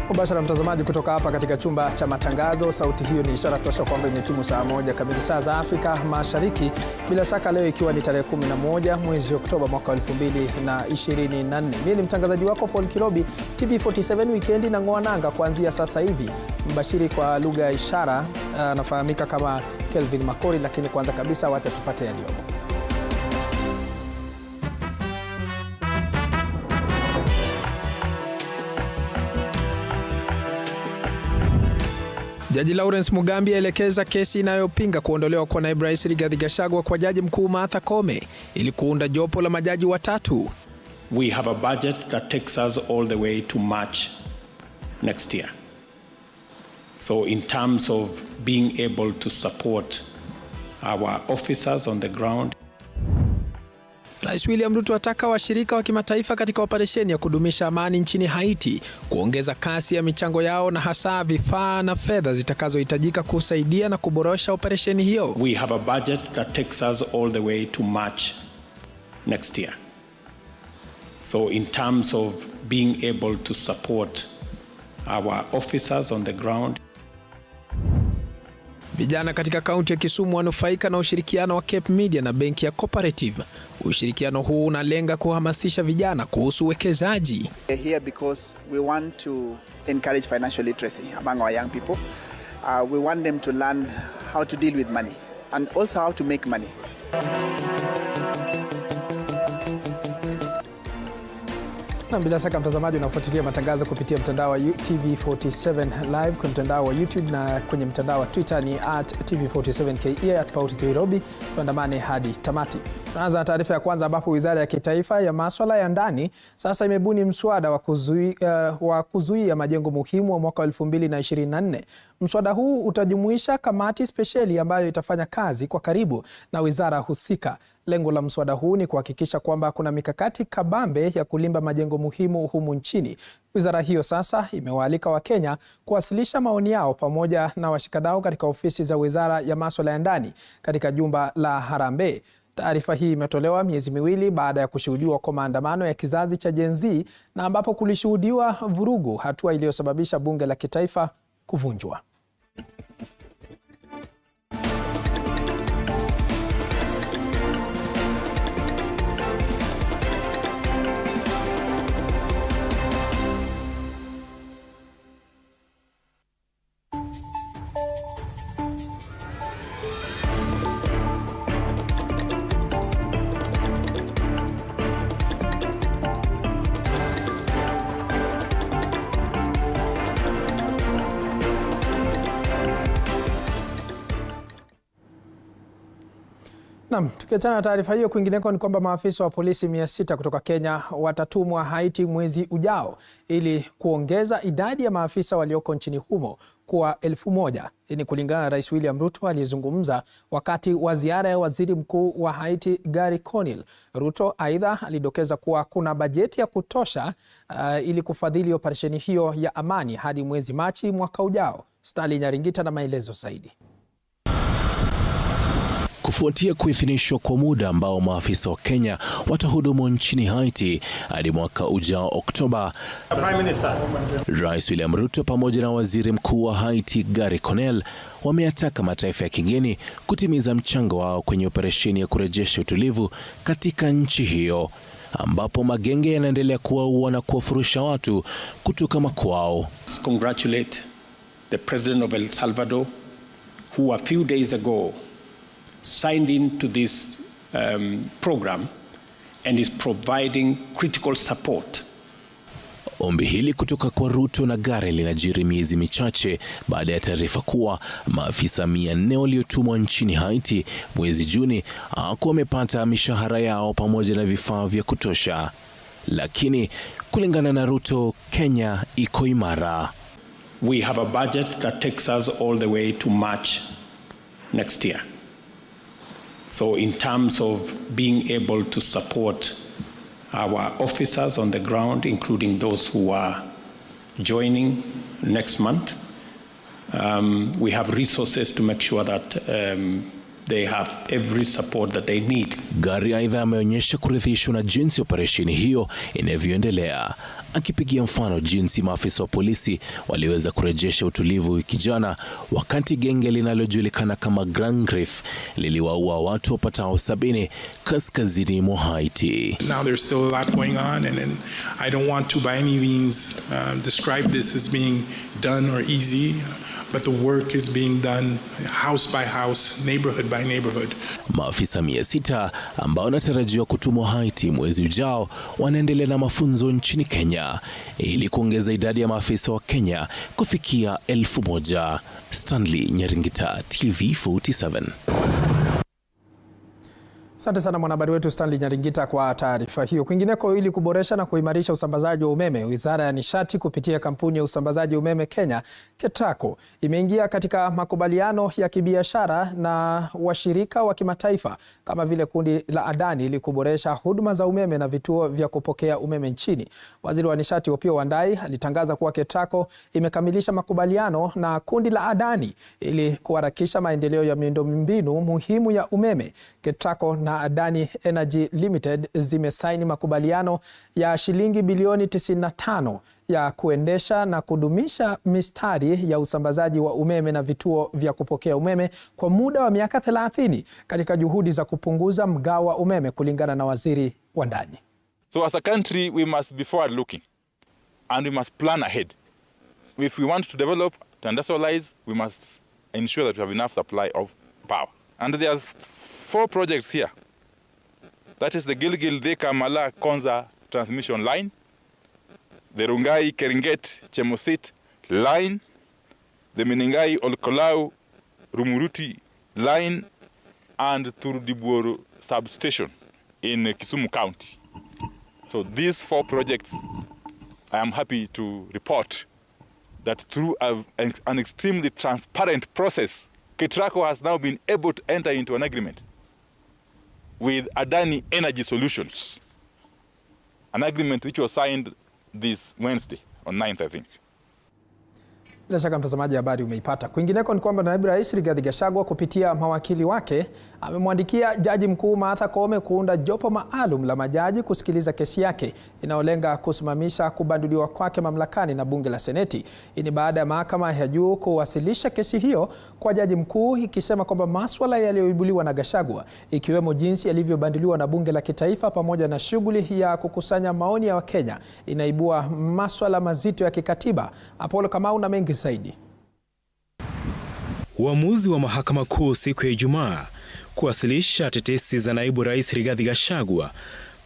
Mubashara mtazamaji kutoka hapa katika chumba cha matangazo. Sauti hiyo ni ishara tosha kwamba imetimu saa 1 kamili saa za Afrika Mashariki. Bila shaka leo ikiwa ni tarehe 11 mwezi Oktoba mwaka 2024. Mimi ni mtangazaji wako Paul Kirobi. TV47 Wikendi na ng'oa nanga kuanzia sasa hivi. Mbashiri kwa lugha ya ishara anafahamika kama Kelvin Makori, lakini kwanza kabisa wacha tupate yaliyomo. Jaji Lawrence Mugambi aelekeza kesi inayopinga kuondolewa kwa naibu rais Rigathi Gachagua kwa jaji mkuu Martha Koome ili kuunda jopo la majaji watatu. We have a budget that takes us all the way to March next year. So in terms of being able to support our officers on the ground. Rais William Ruto ataka washirika wa kimataifa katika operesheni ya kudumisha amani nchini Haiti kuongeza kasi ya michango yao na hasa vifaa na fedha zitakazohitajika kusaidia na kuboresha operesheni hiyo. We have a budget that takes us all the way to March next year. So in terms of being able to support our officers on the ground. Vijana katika kaunti ya Kisumu wanufaika na ushirikiano wa Cape Media na benki ya Cooperative. Ushirikiano huu unalenga kuhamasisha vijana kuhusu uwekezaji. We're here because we want to encourage financial literacy among our young people. We want them to learn how to deal with money and also how to make money. Na bila shaka mtazamaji unafuatilia matangazo kupitia mtandao wa TV47 live kwa mtandao wa YouTube na kwenye mtandao wa Twitter ni @TV47KE @Kirobi. Tuandamane hadi tamati. Tunaanza taarifa ya kwanza ambapo Wizara ya Kitaifa ya Masuala ya Ndani sasa imebuni mswada wa kuzuia majengo muhimu wa mwaka 2024. Mswada huu utajumuisha kamati spesheli ambayo itafanya kazi kwa karibu na wizara husika. Lengo la mswada huu ni kuhakikisha kwamba kuna mikakati kabambe ya kulinda majengo muhimu humu nchini. Wizara hiyo sasa imewaalika Wakenya kuwasilisha maoni yao pamoja na washikadau katika ofisi za Wizara ya Masuala ya Ndani katika jumba la Harambee. Taarifa hii imetolewa miezi miwili baada ya kushuhudiwa kwa maandamano ya kizazi cha Gen Z na ambapo kulishuhudiwa vurugu, hatua iliyosababisha bunge la kitaifa kuvunjwa. Naam, tukiachana na taarifa hiyo, kwingineko ni kwamba maafisa wa polisi 600 kutoka Kenya watatumwa Haiti mwezi ujao ili kuongeza idadi ya maafisa walioko nchini humo kuwa 1000. Hii ni kulingana na Rais William Ruto aliyezungumza wakati wa ziara ya Waziri Mkuu wa Haiti Gary Conil. Ruto aidha alidokeza kuwa kuna bajeti ya kutosha ili kufadhili operesheni hiyo ya amani hadi mwezi Machi mwaka ujao. Stanley Nyaringita na maelezo zaidi. Kufuatia kuidhinishwa kwa muda ambao maafisa wa Kenya watahudumu nchini Haiti hadi mwaka ujao Oktoba, Rais William Ruto pamoja na Waziri Mkuu wa Haiti Gary Conil wameyataka mataifa ya kigeni kutimiza mchango wao kwenye operesheni ya kurejesha utulivu katika nchi hiyo ambapo magenge yanaendelea kuwaua na kuwafurusha watu kutoka makwao. Congratulate the President of El Salvador who a few days ago signed into this program and is providing critical support. Ombi hili kutoka kwa Ruto na Gare linajiri miezi michache baada ya taarifa kuwa maafisa 400 waliotumwa nchini Haiti mwezi Juni hawakuwa wamepata mishahara yao pamoja na vifaa vya kutosha. Lakini kulingana na Ruto, Kenya iko imara. We have a budget that takes us all the way to March next year. So in terms of being able to support our officers on the ground, including those who are joining next month, we have resources to make sure that they have every support that they need. Gari aidha ameonyesha kuridhishwa na jinsi operesheni hiyo inavyoendelea, akipigia mfano jinsi maafisa wa polisi waliweza kurejesha utulivu wiki jana wakati genge linalojulikana kama Grand Reef liliwaua watu wapatao 70 kaskazini mwa Haiti. Now there's still a lot going on, and I don't want to by any means describe this as being done or easy, but the work is being done house by house, neighborhood by neighborhood. Maafisa 600 ambao wanatarajiwa kutumwa Haiti mwezi ujao wanaendelea na mafunzo nchini Kenya ili kuongeza idadi ya maafisa wa Kenya kufikia 1000. Stanley Nyaringita, TV47. Asante sana mwanahabari wetu Stanley Nyaringita kwa taarifa hiyo. Kwingineko, ili kuboresha na kuimarisha usambazaji wa umeme, Wizara ya Nishati kupitia kampuni ya usambazaji umeme Kenya, KETRACO, imeingia katika makubaliano ya kibiashara na washirika wa kimataifa kama vile kundi la Adani ili kuboresha huduma za umeme na vituo vya kupokea umeme nchini. Waziri wa Nishati Opiyo Wandayi alitangaza kuwa KETRACO imekamilisha makubaliano na kundi la Adani ili kuharakisha maendeleo ya miundombinu muhimu ya umeme. KETRACO na Adani Energy Limited zimesaini makubaliano ya shilingi bilioni 95 ya kuendesha na kudumisha mistari ya usambazaji wa umeme na vituo vya kupokea umeme kwa muda wa miaka 30 katika juhudi za kupunguza mgao wa umeme, kulingana na waziri wa ndani. So as a country we must be forward looking and we must plan ahead. If we want to develop, to industrialize, we must ensure that we have enough supply of power. And there are 4 projects here. That is the Gilgil-Thika-Mala-Konza transmission line, the Rungai-Keringet-Chemosit line, the Meningai-Olkolau-Rumuruti line, and Turudiburu substation in Kisumu County. So these 4 projects, I am happy to report that through an extremely transparent process, KETRACO has now been able to enter into an agreement with Adani Energy Solutions, an agreement which was signed this Wednesday on 9th, I think. Bila shaka mtazamaji, habari umeipata. Kwingineko ni kwamba Naibu Rais Rigathi Gachagua kupitia mawakili wake amemwandikia Jaji Mkuu Martha Koome kuunda jopo maalum la majaji kusikiliza kesi yake inayolenga kusimamisha kubanduliwa kwake mamlakani na bunge la Seneti. Hii ni baada ya mahakama ya juu kuwasilisha kesi hiyo kwa Jaji Mkuu ikisema kwamba masuala yaliyoibuliwa na Gachagua, ikiwemo jinsi alivyobanduliwa na bunge la kitaifa pamoja na shughuli ya kukusanya maoni ya Wakenya, inaibua masuala mazito ya kikatiba. Apollo Kamau na mengi zaidi. Uamuzi wa mahakama kuu siku ya Ijumaa kuwasilisha tetesi za Naibu Rais Rigathi Gachagua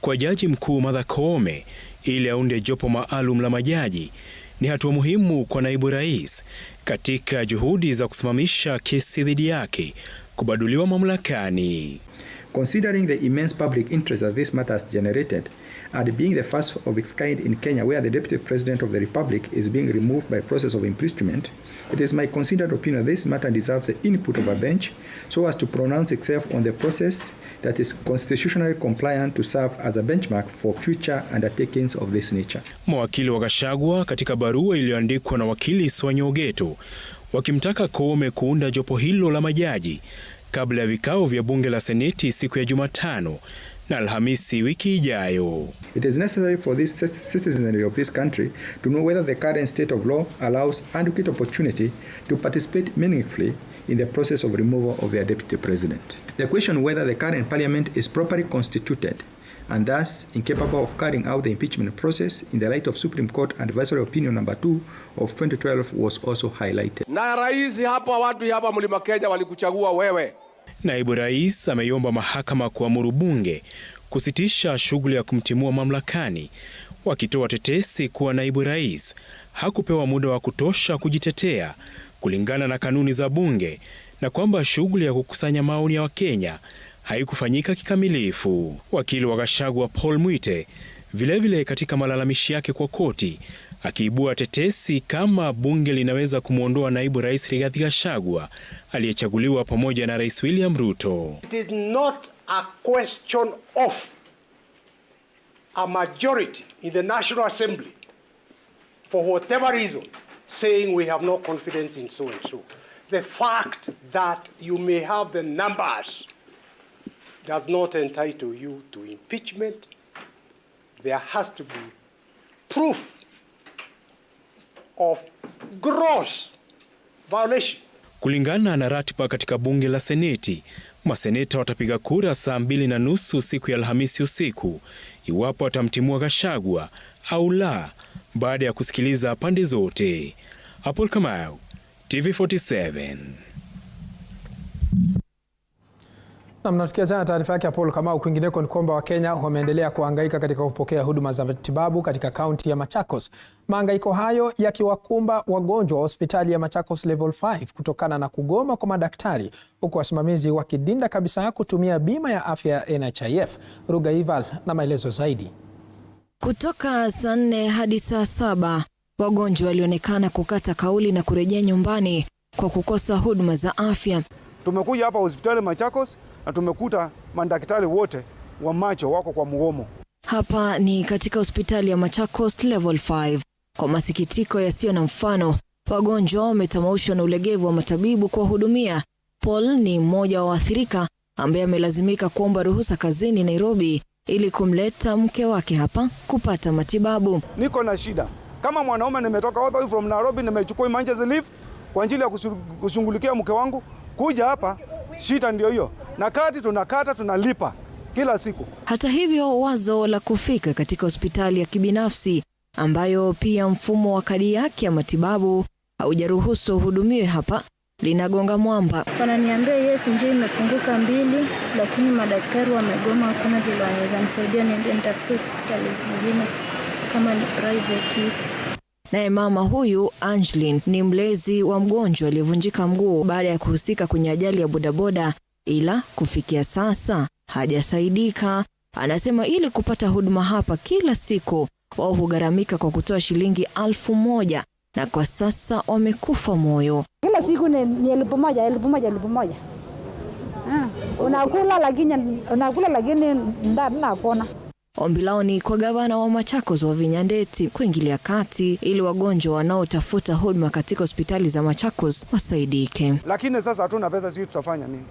kwa Jaji Mkuu Martha Koome ili aunde jopo maalum la majaji ni hatua muhimu kwa Naibu Rais katika juhudi za kusimamisha kesi dhidi yake kubaduliwa mamlakani. Considering the immense public interest that this matter has generated, and being the first of its kind in Kenya where the Deputy President of the Republic is being removed by process of impeachment, it is my considered opinion that this matter deserves the input of a bench so as to pronounce itself on the process that is constitutionally compliant to serve as a benchmark for future undertakings of this nature. Mawakili wa Gachagua katika barua iliyoandikwa na wakili Swanyo Ogeto wakimtaka Koome kuunda jopo hilo la majaji kabla ya vikao vya bunge la Seneti siku ya Jumatano na Alhamisi wiki ijayo. It is necessary for this citizenry of this country to know whether the current state of law allows adequate opportunity to participate meaningfully in the process of removal of their deputy president. The question whether the current parliament is properly constituted and thus incapable of carrying out the impeachment process in the light of Supreme Court Advisory Opinion number 2 of 2012 was also highlighted. Na rais hapa, watu hapa Mlima Kenya walikuchagua wewe. Naibu Rais ameiomba mahakama kuamuru bunge kusitisha shughuli ya kumtimua mamlakani, wakitoa tetesi kuwa Naibu Rais hakupewa muda wa kutosha kujitetea kulingana na kanuni za bunge na kwamba shughuli ya kukusanya maoni ya Wakenya haikufanyika kikamilifu. Wakili wa Gachagua Paul Mwite vilevile katika malalamishi yake kwa koti akiibua tetesi kama bunge linaweza kumwondoa Naibu Rais Rigathi Gachagua aliyechaguliwa pamoja na Rais William Ruto. It is not a question of a majority in the National Assembly for whatever reason saying we have no confidence in so and so. The fact that you may have the numbers, does not entitle you to impeachment. There has to be proof of gross violation. Kulingana na ratiba katika bunge la Seneti, maseneta watapiga kura saa 2:30 siku ya Alhamisi usiku iwapo watamtimua Gachagua au la, baada ya kusikiliza pande zote. Apol Kamau, TV47. Na mnatukia tena taarifa yake Apol Kamau. Kwingineko ni kwamba Wakenya wameendelea kuhangaika katika kupokea huduma za matibabu katika kaunti ya Machakos. Mahangaiko hayo yakiwakumba wagonjwa wa hospitali ya Machakos Level 5 kutokana na kugoma kwa madaktari, huku wasimamizi wakidinda kabisa kutumia bima ya afya ya NHIF. Ruga Ival na maelezo zaidi. Kutoka saa 4 hadi saa 7, wagonjwa walionekana kukata kauli na kurejea nyumbani kwa kukosa huduma za afya. Tumekuja hapa hospitali Machakos na tumekuta madaktari wote wa macho wako kwa mgomo. Hapa ni katika hospitali ya Machakos Level 5. Kwa masikitiko yasiyo na mfano, wagonjwa wametamaushwa na ulegevu wa matabibu kuwahudumia. Paul ni mmoja wa waathirika ambaye amelazimika kuomba ruhusa kazini Nairobi ili kumleta mke wake hapa kupata matibabu. Niko na shida. Kama mwanaume nimetoka all the way from Nairobi, nimechukua emergency leave kwa ajili ya kushughulikia mke wangu. Kuja hapa shida ndio hiyo. Na kati tunakata tunalipa kila siku. Hata hivyo, wazo la kufika katika hospitali ya kibinafsi ambayo pia mfumo wa kadi yake ya matibabu haujaruhusu uhudumiwe hapa linagonga mwamba. Wananiambia yes, njia imefunguka 2, lakini madaktari wamegoma, hakuna vile wanaweza nisaidia niende nitafute hospitali zingine kama ni private. Naye mama huyu Angeline ni mlezi wa mgonjwa aliyevunjika mguu baada ya kuhusika kwenye ajali ya bodaboda, ila kufikia sasa hajasaidika. Anasema ili kupata huduma hapa kila siku wao hugharamika kwa kutoa shilingi 1,000 na kwa sasa wamekufa moyo. Kila siku ni 1,000. Unakula lakini ndani hakuna. Ombi lao ni kwa gavana wa Machakos wa Vinyandeti kuingilia kati ili wagonjwa wanaotafuta huduma katika hospitali za Machakos wasaidike. Lakini sasa hatuna pesa, sisi tutafanya nini?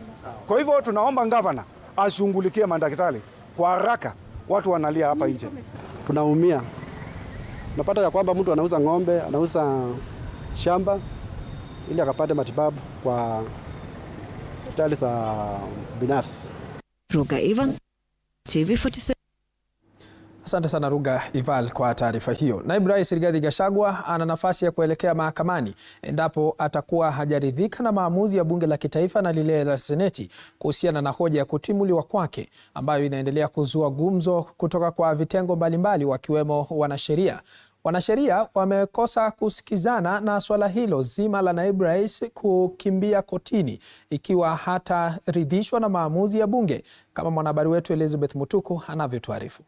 Kwa hivyo tunaomba gavana ashughulikie madaktari kwa haraka, watu wanalia hapa nje. Tunaumia. Unapata ya kwamba mtu anauza ng'ombe, anauza shamba ili akapate matibabu kwa hospitali za binafsi. Ruga Ivan, TV47. Asante sana Ruga Ival kwa taarifa hiyo. Naibu Rais Rigathi Gachagua ana nafasi ya kuelekea mahakamani endapo atakuwa hajaridhika na maamuzi ya bunge la kitaifa na lile la Seneti kuhusiana na hoja ya kutimuliwa kwake ambayo inaendelea kuzua gumzo kutoka kwa vitengo mbalimbali wakiwemo wanasheria. Wanasheria wamekosa kusikizana na swala hilo zima la Naibu Rais kukimbia kotini ikiwa hataridhishwa na maamuzi ya bunge, kama mwanahabari wetu Elizabeth Mutuku anavyotuarifu.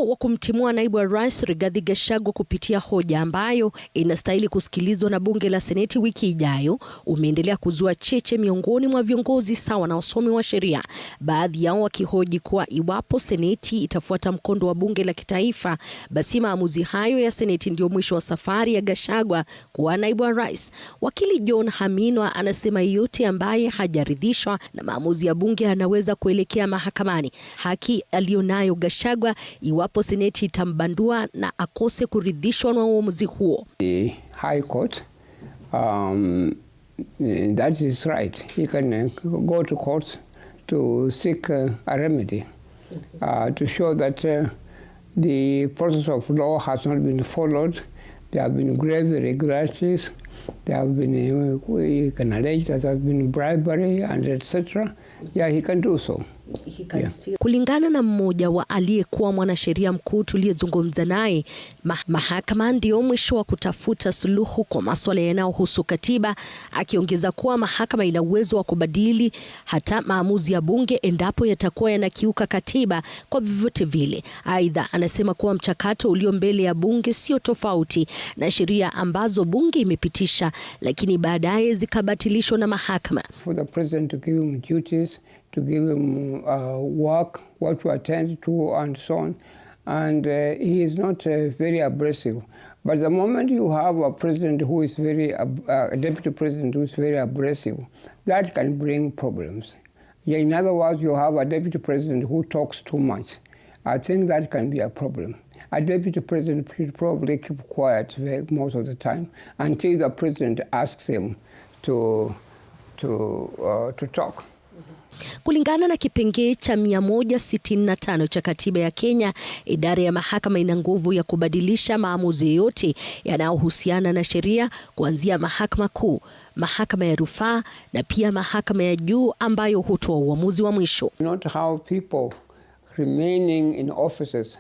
Wa kumtimua naibu wa rais Rigathi Gachagua kupitia hoja ambayo inastahili kusikilizwa na bunge la Seneti wiki ijayo umeendelea kuzua cheche miongoni mwa viongozi sawa na wasomi wa sheria, baadhi yao wakihoji kuwa iwapo Seneti itafuata mkondo wa bunge la kitaifa, basi maamuzi hayo ya Seneti ndio mwisho wa safari ya Gachagua kuwa naibu wa rais. Wakili John Haminwa anasema yeyote ambaye hajaridhishwa na maamuzi ya bunge anaweza kuelekea mahakamani, haki alionayo Gachagua iwapo Seneti itambandua na akose kuridhishwa na uamuzi huo. The High Court, that is right. He can go to court to seek a remedy to show that the process of law has not been followed. There have been grave irregularities. There have been, we can allege that there have been bribery and etc. Yeah, he can do so. Kulingana na mmoja wa aliyekuwa mwanasheria mkuu tuliyezungumza naye, mahakama ndio mwisho wa kutafuta suluhu kwa masuala yanayohusu katiba, akiongeza kuwa mahakama ina uwezo wa kubadili hata maamuzi ya bunge endapo yatakuwa yanakiuka katiba kwa vyovyote vile. Aidha, anasema kuwa mchakato ulio mbele ya bunge sio tofauti na sheria ambazo bunge imepitisha lakini baadaye zikabatilishwa na mahakama. For the president to give him duties, to give him work, what to attend to and so on. And he is not very abrasive. But the moment you have a president who is very, a deputy president who is very abrasive, that can bring problems. In other words, you have a deputy president who talks too much. I think that can be a problem. A deputy president should probably keep quiet most of the time until the president asks him to talk. Kulingana na kipengee cha 165 cha katiba ya Kenya, idara ya mahakama ina nguvu ya kubadilisha maamuzi yote yanayohusiana na sheria, kuanzia mahakama kuu, mahakama ya rufaa na pia mahakama ya juu ambayo hutoa uamuzi wa mwisho. Not how people remaining in offices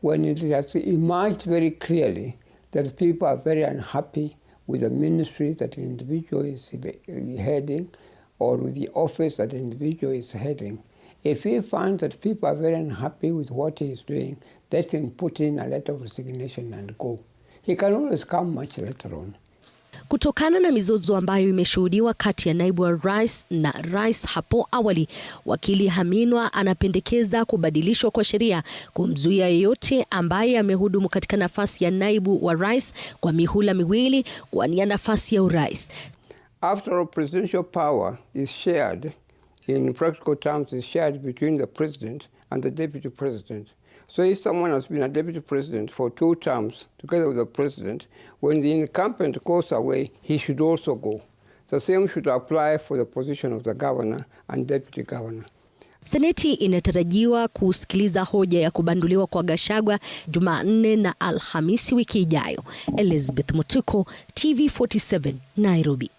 when it has emerged very clearly that people are very unhappy with the ministry that the individual is heading or with the office that the individual is heading. If he finds that people are very unhappy with what he is doing, let him put in a letter of resignation and go. He can always come much later on. Kutokana na mizozo ambayo imeshuhudiwa kati ya naibu wa rais na rais hapo awali, wakili Haminwa anapendekeza kubadilishwa kwa sheria kumzuia yeyote ambaye amehudumu katika nafasi ya naibu wa rais kwa mihula miwili kuwania nafasi ya urais. After all, presidential power is shared, in practical terms, is shared between the president and the deputy president. So if someone has been a deputy president for 2 terms together with the president, when the incumbent goes away, he should also go. The same should apply for the position of the governor and deputy governor. Seneti inatarajiwa kusikiliza hoja ya kubanduliwa kwa Gachagua Jumanne na Alhamisi wiki ijayo. Elizabeth Mutuku, TV47, Nairobi.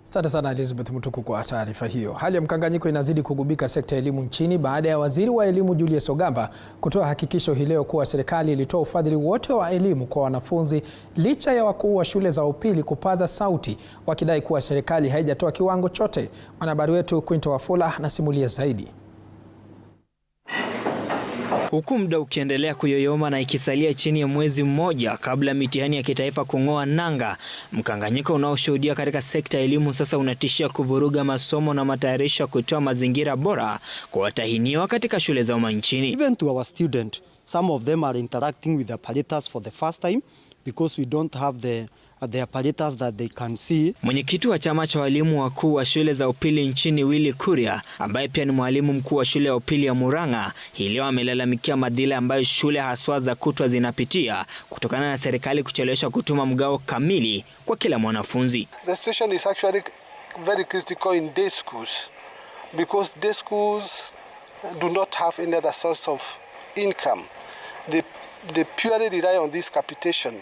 Asante sana Elizabeth Mutuku kwa taarifa hiyo. Hali ya mkanganyiko inazidi kugubika sekta ya elimu nchini baada ya waziri wa elimu Julius Ogamba kutoa hakikisho hii leo kuwa serikali ilitoa ufadhili wote wa elimu kwa wanafunzi licha ya wakuu wa shule za upili kupaza sauti wakidai kuwa serikali haijatoa kiwango chote. Mwanahabari wetu Quinto Wafula anasimulia zaidi. Huku muda ukiendelea kuyoyoma na ikisalia chini ya mwezi mmoja kabla mitihani ya kitaifa kung'oa nanga, mkanganyiko unaoshuhudia katika sekta ya elimu sasa unatishia kuvuruga masomo na matayarisho kutoa mazingira bora kwa watahiniwa katika shule za umma nchini. Even to our student, some of them are interacting with the apparatus for the first time because we don't have the apparatus that they can see. Mwenyekiti wa chama cha walimu wakuu wa shule za upili nchini Willy Kuria, ambaye pia ni mwalimu mkuu wa shule ya upili ya Murang'a, hii leo amelalamikia madhila ambayo shule haswa za kutwa zinapitia kutokana na serikali kuchelewesha kutuma mgao kamili kwa kila mwanafunzi. The situation is actually very critical in day schools because day schools do not have any other source of income. They purely rely on this capitation.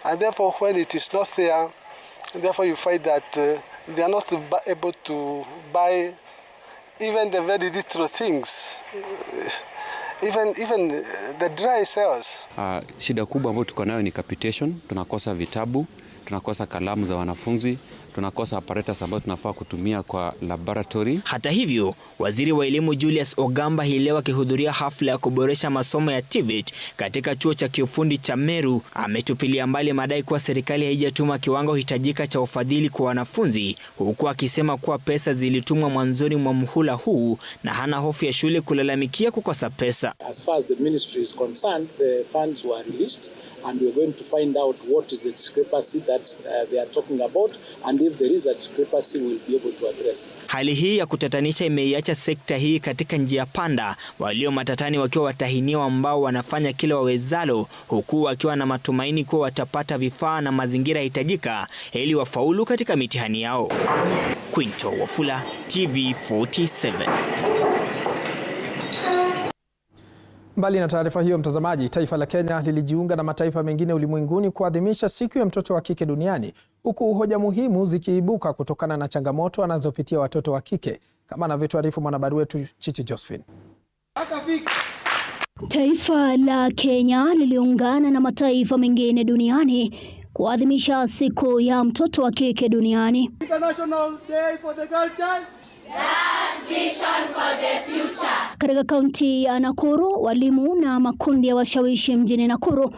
And therefore, when it is not there, therefore you find that they are not able to buy even the very little things, even the dry cells. Shida kubwa ambayo tuko nayo ni capitation. Tunakosa vitabu, tunakosa kalamu za wanafunzi, tunakosa apparatus ambayo tunafaa kutumia kwa laboratory. Hata hivyo, waziri wa elimu Julius Ogamba hii leo akihudhuria hafla ya kuboresha masomo ya TVET katika chuo cha kiufundi cha Meru ametupilia mbali madai kuwa serikali haijatuma kiwango hitajika cha ufadhili kwa wanafunzi, huku akisema kuwa pesa zilitumwa mwanzoni mwa mhula huu na hana hofu ya shule kulalamikia kukosa pesa. As far as the ministry is concerned, the funds were released and we are going to find out what is the discrepancy that they are talking about, and if there is a discrepancy we'll be able to address it. Hali hii ya kutatanisha imeiacha sekta hii katika njia panda, walio matatani wakiwa watahiniwa ambao wanafanya kila wawezalo, huku wakiwa na matumaini kuwa watapata vifaa na mazingira hitajika ili wafaulu katika mitihani yao. Quinto Wafula, TV47. Mbali na taarifa hiyo mtazamaji, taifa la Kenya lilijiunga na mataifa mengine ulimwenguni kuadhimisha siku ya mtoto wa kike duniani, huku hoja muhimu zikiibuka kutokana na changamoto anazopitia watoto wa kike, kama anavyotuarifu mwanahabari wetu Chichi Josephine. Taifa la Kenya liliungana na mataifa mengine duniani kuadhimisha siku ya mtoto wa kike duniani. International Day for the Girl Child. That's vision for the future. Katika kaunti ya Nakuru, walimu na makundi ya washawishi mjini Nakuru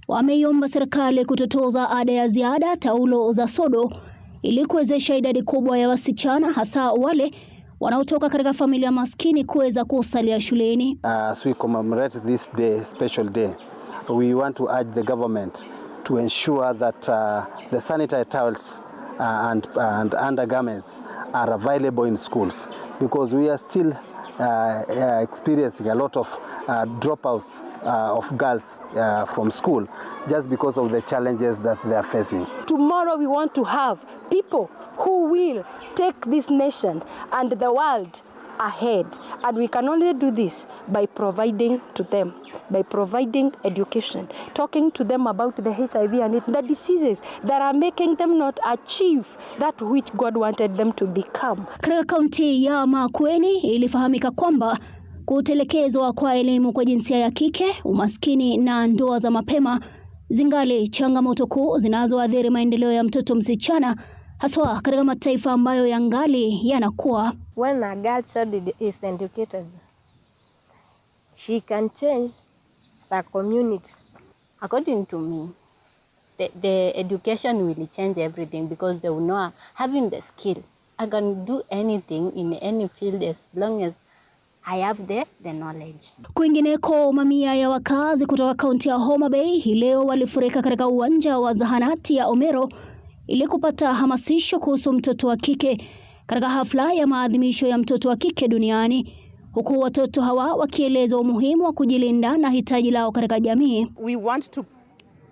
wameiomba serikali kutotoza ada ya ziada taulo za sodo ili kuwezesha idadi kubwa ya wasichana, hasa wale wanaotoka katika familia maskini, kuweza kusalia shuleni. As we commemorate this day, special day, we want to urge the government to ensure that the sanitary towels and undergarments are available in schools, because we are still experiencing a lot of dropouts of girls from school just because of the challenges that they are facing. Tomorrow we want to have people who will take this nation and the world ahead, and we can only do this by providing to them, by providing education, talking to them about the HIV and the diseases that are making them not achieve that which God wanted them to become. Katika kaunti ya Makueni ilifahamika kwamba kutelekezwa kwa elimu kwa jinsia ya kike, umaskini na ndoa za mapema zingali changamoto kuu zinazoathiri maendeleo ya mtoto msichana, haswa katika mataifa ambayo yangali yanakuwa. When a girl child is educated, she can change the community. According to me, the education will change everything, because they will know, having the skill, I can do anything in any field as long as I have the knowledge. Kwingineko, mamia ya wakazi kutoka kaunti ya Homa Bay hii leo walifurika katika uwanja wa zahanati ya Omero ili kupata hamasisho kuhusu mtoto wa kike katika hafla ya maadhimisho ya mtoto wa kike duniani, huku watoto hawa wakielezwa umuhimu wa kujilinda na hitaji lao katika jamii. We want to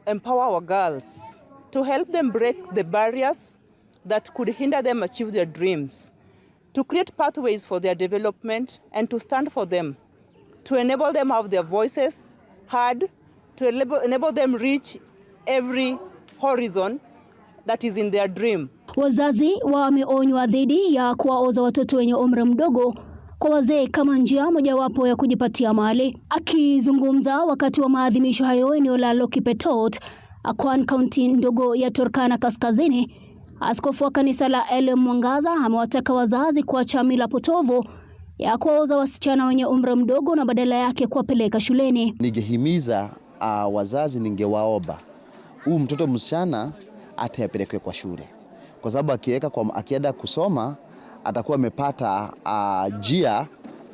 empower our girls to help them break the barriers that could hinder them achieve their dreams, to create pathways for their development and to stand for them, to enable them have their voices heard, to enable them reach every horizon that is in their dream. Wazazi wameonywa dhidi ya kuwaoza watoto wenye umri mdogo kwa wazee kama njia mojawapo ya kujipatia mali. Akizungumza wakati wa maadhimisho hayo eneo la Lokipetot, Akwan, kaunti ndogo ya Turkana Kaskazini, askofu wa kanisa la Elem Mwangaza amewataka wazazi kuacha mila potovu ya kuwaoza wasichana wenye umri mdogo na badala yake kuwapeleka shuleni. Ningehimiza wazazi, ningewaomba huyu mtoto msichana atapelekwe kwa shule, kwa sababu akienda kusoma atakuwa amepata njia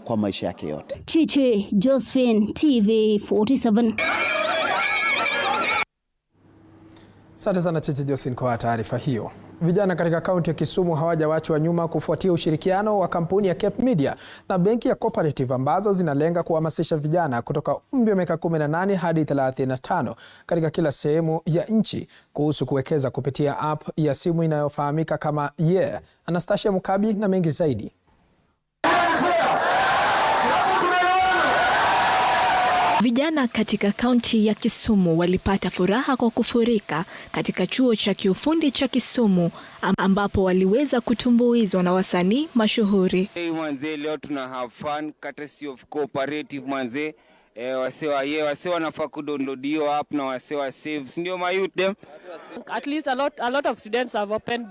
kwa maisha yake yote. Chichi Josephine, TV47. Asante sana Chichi Josephine kwa taarifa hiyo. Vijana katika kaunti ya Kisumu hawajawachwa nyuma kufuatia ushirikiano wa kampuni ya Cape Media na benki ya Cooperative ambazo zinalenga kuhamasisha vijana kutoka umri wa miaka 18 hadi 35 katika kila sehemu ya nchi kuhusu kuwekeza kupitia app ya simu inayofahamika kama Yeah. Anastasia Mukabi na mengi zaidi. Vijana katika kaunti ya Kisumu walipata furaha kwa kufurika katika chuo cha kiufundi cha Kisumu ambapo waliweza kutumbuizwa na wasanii mashuhuri. Hey manze, leo tuna have fun courtesy of Cooperative manze. Wase wanafaa kudownload hiyo app na wase wa save. Ndio my youth them. At least a lot of students have opened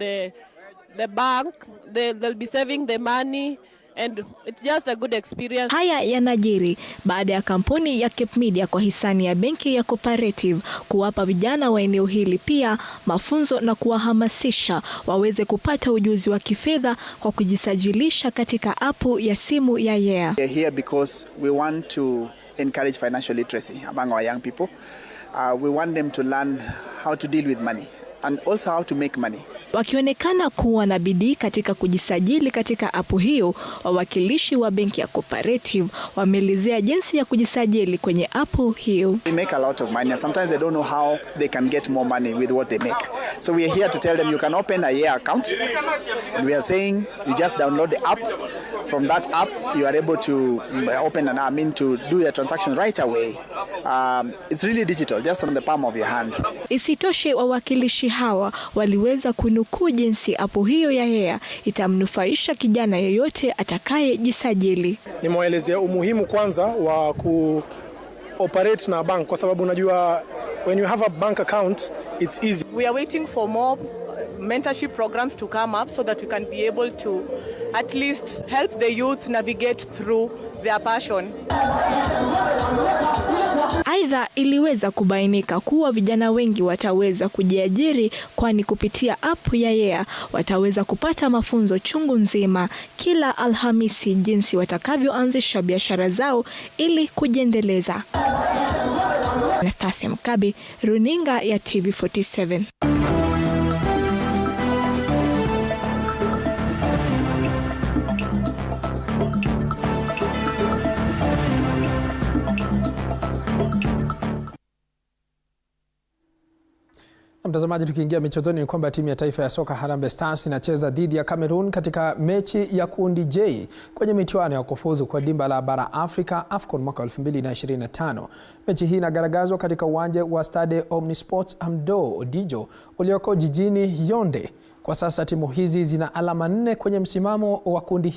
the bank. They'll be saving the money. And it's just a good experience. Haya yanajiri baada ya kampuni ya Cape Media kwa hisani ya benki ya Cooperative kuwapa vijana wa eneo hili pia mafunzo na kuwahamasisha waweze kupata ujuzi wa kifedha kwa kujisajilisha katika apu ya simu ya Yeah. We are here because we want to encourage financial literacy among our young people. We want them to learn how to deal with money and also how to make money. Wakionekana kuwa na bidii katika kujisajili katika apu hiyo, wawakilishi wa benki ya Cooperative wameelezea jinsi ya kujisajili kwenye apu hiyo. They make a lot of money. Sometimes they don't know how they can get more money with what they make. So we are here to tell them you can open a Yeah account. And we are saying you just download the app. From that app you are able to to do your transaction right away. It's really digital, just on the palm of your hand. Isitoshe, wawakilishi hawa waliweza kunukuu jinsi apu hiyo ya Yeah itamnufaisha kijana yeyote atakayejisajili. Nimeelezea umuhimu kwanza wa ku-operate na bank, kwa sababu unajua when you have a bank account it's easy. We are waiting for more mentorship programs to come up so that we can be able to at least help the youth navigate through their passion. Aidha, iliweza kubainika kuwa vijana wengi wataweza kujiajiri, kwani kupitia app ya Yeah wataweza kupata mafunzo chungu nzima kila Alhamisi jinsi watakavyoanzisha biashara zao ili kujiendeleza. Anastasia Mukabi, runinga ya TV47. Mtazamaji, tukiingia michezoni ni kwamba timu ya taifa ya soka Harambee Stars inacheza dhidi ya Cameroon katika mechi ya kundi J kwenye michuano ya kufuzu kwa dimba la bara Afrika AFCON mwaka 2025. Mechi hii inagaragazwa katika uwanja wa Stade Omnisports Amdo Odijo ulioko jijini Yaounde. Kwa sasa timu hizi zina alama 4 kwenye msimamo wa kundi hii.